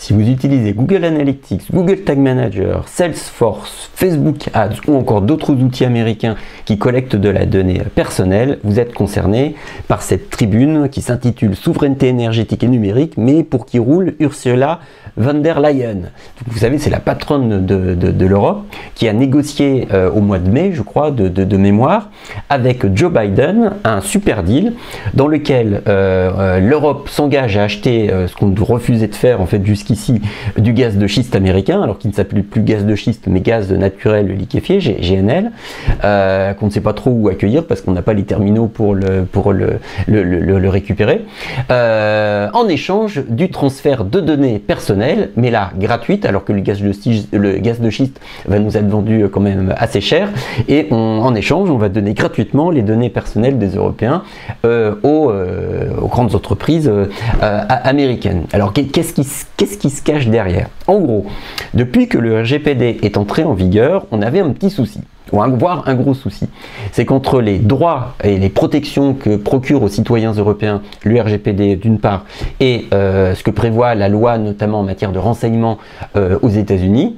Si vous utilisez Google Analytics, Google Tag Manager, Salesforce, Facebook Ads ou encore d'autres outils américains qui collectent de la donnée personnelle, vous êtes concerné par cette tribune qui s'intitule Souveraineté énergétique et numérique, mais pour qui roule Ursula von der Leyen. Vous savez, c'est la patronne de l'Europe qui a négocié au mois de mai, je crois, de mémoire, avec Joe Biden, un super deal dans lequel l'Europe s'engage à acheter ce qu'on refusait de faire en fait jusqu'ici, du gaz de schiste américain, alors qu'il ne s'appelle plus gaz de schiste mais gaz naturel liquéfié, GNL, qu'on ne sait pas trop où accueillir parce qu'on n'a pas les terminaux pour le récupérer, en échange du transfert de données personnelles, mais là gratuites, alors que le gaz de schiste va nous être vendu quand même assez cher, et en échange on va donner gratuitement les données personnelles des Européens aux grandes entreprises américaines. Alors qu'est-ce qui se cache derrière? En gros, depuis que le RGPD est entré en vigueur, on avait un petit souci, voire un gros souci. C'est qu'entre les droits et les protections que procure aux citoyens européens le RGPD d'une part, et ce que prévoit la loi notamment en matière de renseignement aux États-Unis,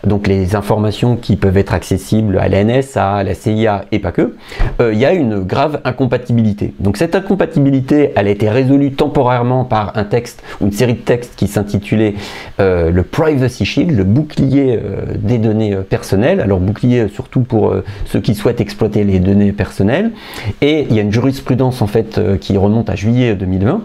donc les informations qui peuvent être accessibles à la NSA, à la CIA et pas que, il y a une grave incompatibilité. Donc cette incompatibilité, elle a été résolue temporairement par un texte, ou une série de textes qui s'intitulait le Privacy Shield, le bouclier des données personnelles. Alors bouclier surtout pour ceux qui souhaitent exploiter les données personnelles. Et il y a une jurisprudence en fait qui remonte à juillet 2020.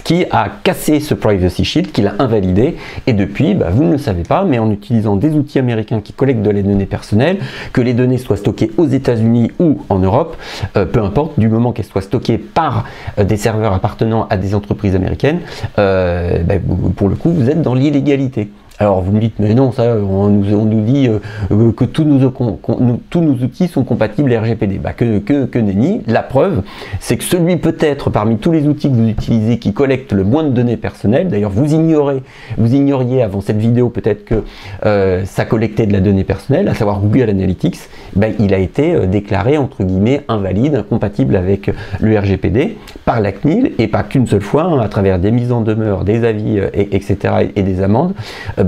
Qui a cassé ce Privacy Shield, qui l'a invalidé, et depuis, vous ne le savez pas, mais en utilisant des outils américains qui collectent de les données personnelles, que les données soient stockées aux États-Unis ou en Europe, peu importe, du moment qu'elles soient stockées par des serveurs appartenant à des entreprises américaines, pour le coup, vous êtes dans l'illégalité. Alors vous me dites, mais non, ça, on nous dit que tous nos outils sont compatibles RGPD. Que nenni. La preuve, c'est que celui peut-être parmi tous les outils que vous utilisez qui collectent le moins de données personnelles, d'ailleurs vous ignoriez avant cette vidéo peut-être que ça collectait de la donnée personnelle, à savoir Google Analytics, il a été déclaré entre guillemets invalide, incompatible avec le RGPD par la CNIL, et pas qu'une seule fois, à travers des mises en demeure, des avis, etc. et des amendes.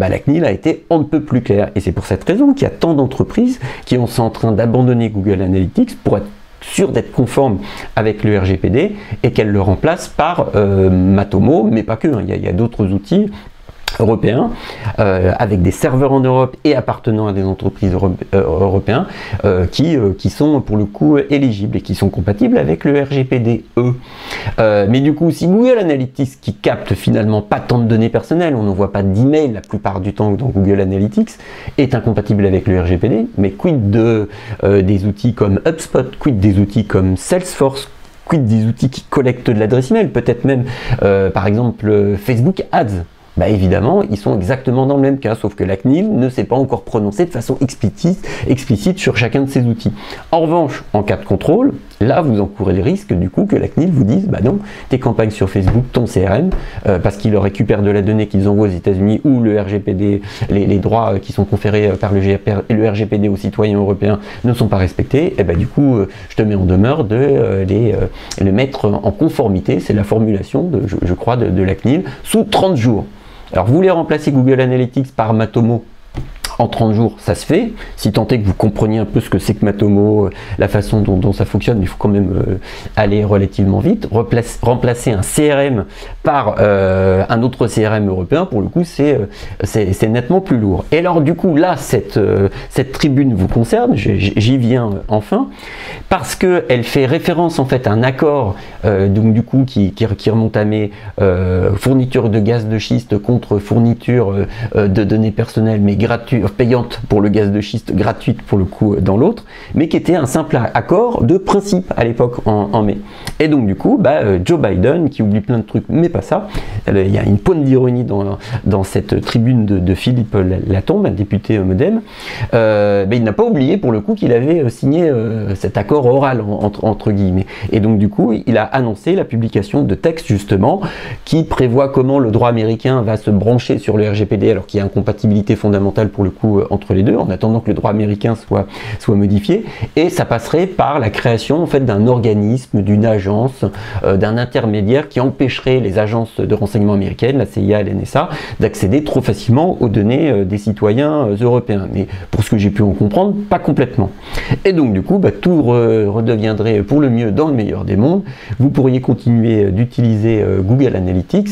La CNIL a été on ne peut plus claire. Et c'est pour cette raison qu'il y a tant d'entreprises qui sont en train d'abandonner Google Analytics pour être sûr d'être conforme avec le RGPD et qu'elle le remplace par Matomo, mais pas que. Il y a d'autres outils européens avec des serveurs en Europe et appartenant à des entreprises européens qui sont pour le coup éligibles et qui sont compatibles avec le RGPD mais du coup, si Google Analytics, qui capte finalement pas tant de données personnelles, on n'envoie pas d'email la plupart du temps dans Google Analytics, est incompatible avec le RGPD, mais quid des outils comme HubSpot, quid des outils comme Salesforce, quid des outils qui collectent de l'adresse email, peut-être même par exemple Facebook Ads. Évidemment, ils sont exactement dans le même cas, sauf que la CNIL ne s'est pas encore prononcée de façon explicite sur chacun de ces outils. En revanche, en cas de contrôle, là, vous encourez le risque du coup que la CNIL vous dise, non, tes campagnes sur Facebook, ton CRM, parce qu'ils récupèrent de la donnée qu'ils envoient aux États-Unis ou le RGPD, les droits qui sont conférés par le RGPD aux citoyens européens ne sont pas respectés, et du coup, je te mets en demeure de les mettre en conformité, c'est la formulation, je crois, de la CNIL, sous 30 jours. Alors vous voulez remplacer Google Analytics par Matomo en 30 jours, ça se fait, si tant est que vous compreniez un peu ce que c'est que Matomo, la façon dont ça fonctionne, mais il faut quand même aller relativement vite. Remplacer un CRM par un autre CRM européen, pour le coup, c'est nettement plus lourd. Et alors du coup, là, cette tribune vous concerne, j'y viens enfin, parce qu'elle fait référence en fait à un accord donc du coup qui remonte à mes fournitures de gaz de schiste contre fourniture de données personnelles, mais gratuites, payante pour le gaz de schiste, gratuite pour le coup dans l'autre, mais qui était un simple accord de principe à l'époque en mai. Et donc du coup, Joe Biden, qui oublie plein de trucs, mais pas ça, il y a une pointe d'ironie dans cette tribune de Philippe Latombe, un député Modem, il n'a pas oublié pour le coup qu'il avait signé cet accord oral entre guillemets. Et donc du coup, il a annoncé la publication de textes justement qui prévoit comment le droit américain va se brancher sur le RGPD alors qu'il y a incompatibilité fondamentale pour le coup entre les deux, en attendant que le droit américain soit modifié, et ça passerait par la création en fait d'un organisme, d'une agence, d'un intermédiaire qui empêcherait les agences de renseignement américaines, la CIA et la NSA, d'accéder trop facilement aux données des citoyens européens. Mais pour ce que j'ai pu en comprendre, pas complètement. Et donc du coup, tout redeviendrait pour le mieux dans le meilleur des mondes. Vous pourriez continuer d'utiliser Google Analytics,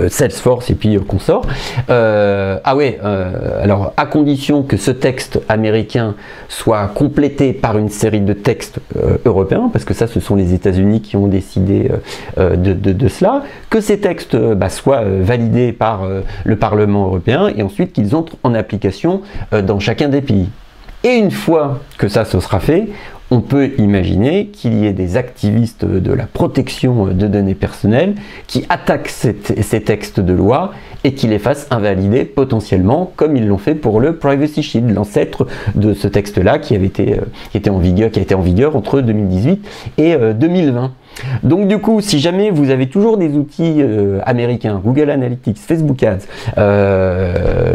Salesforce et puis consorts. Alors à condition que ce texte américain soit complété par une série de textes européens, parce que ça ce sont les États-Unis qui ont décidé de cela, que ces textes soient validés par le Parlement européen et ensuite qu'ils entrent en application dans chacun des pays. Et une fois que ça se sera fait, on peut imaginer qu'il y ait des activistes de la protection de données personnelles qui attaquent ces textes de loi et qui les fassent invalider potentiellement, comme ils l'ont fait pour le Privacy Shield, l'ancêtre de ce texte-là qui a été en vigueur entre 2018 et 2020. Donc du coup, si jamais vous avez toujours des outils américains, Google Analytics, Facebook Ads,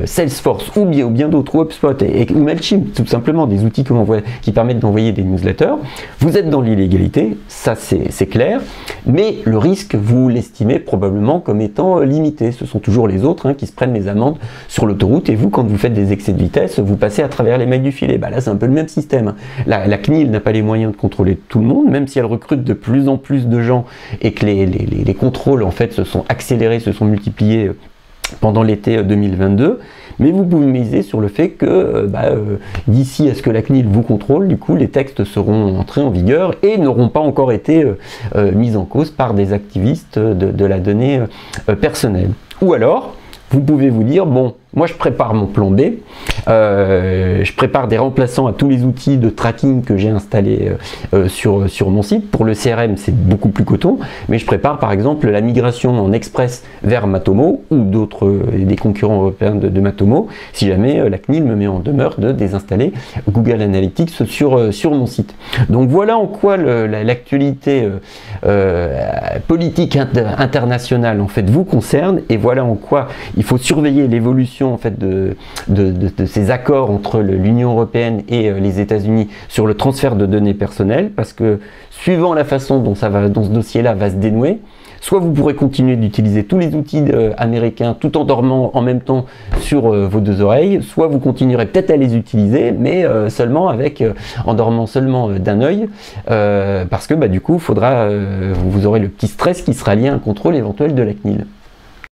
Salesforce ou bien d'autres, HubSpot ou Mailchimp, tout simplement des outils qui permettent d'envoyer des newsletters, vous êtes dans l'illégalité, ça c'est clair, mais le risque, vous l'estimez probablement comme étant limité. Ce sont toujours les autres qui se prennent les amendes sur l'autoroute, et vous, quand vous faites des excès de vitesse, vous passez à travers les mailles du filet. Là, c'est un peu le même système. La CNIL n'a pas les moyens de contrôler tout le monde, même si elle recrute de plus en plus de gens et que les contrôles en fait se sont accélérés, se sont multipliés pendant l'été 2022, mais vous pouvez miser sur le fait que d'ici à ce que la CNIL vous contrôle, du coup les textes seront entrés en vigueur et n'auront pas encore été mis en cause par des activistes de la donnée personnelle. Ou alors, vous pouvez vous dire, bon, moi je prépare mon plan B, je prépare des remplaçants à tous les outils de tracking que j'ai installés sur mon site. Pour le CRM, c'est beaucoup plus coton, mais je prépare par exemple la migration en express vers Matomo ou des concurrents européens de Matomo, si jamais la CNIL me met en demeure de désinstaller Google Analytics sur mon site. Donc voilà en quoi l'actualité politique internationale en fait vous concerne, et voilà en quoi il faut surveiller l'évolution en fait de ces accords entre l'Union européenne et les États-Unis sur le transfert de données personnelles, parce que suivant la façon dont ce dossier-là va se dénouer, soit vous pourrez continuer d'utiliser tous les outils américains tout en dormant en même temps sur vos deux oreilles, soit vous continuerez peut-être à les utiliser, mais seulement en dormant seulement d'un œil, parce que du coup, vous aurez le petit stress qui sera lié à un contrôle éventuel de la CNIL.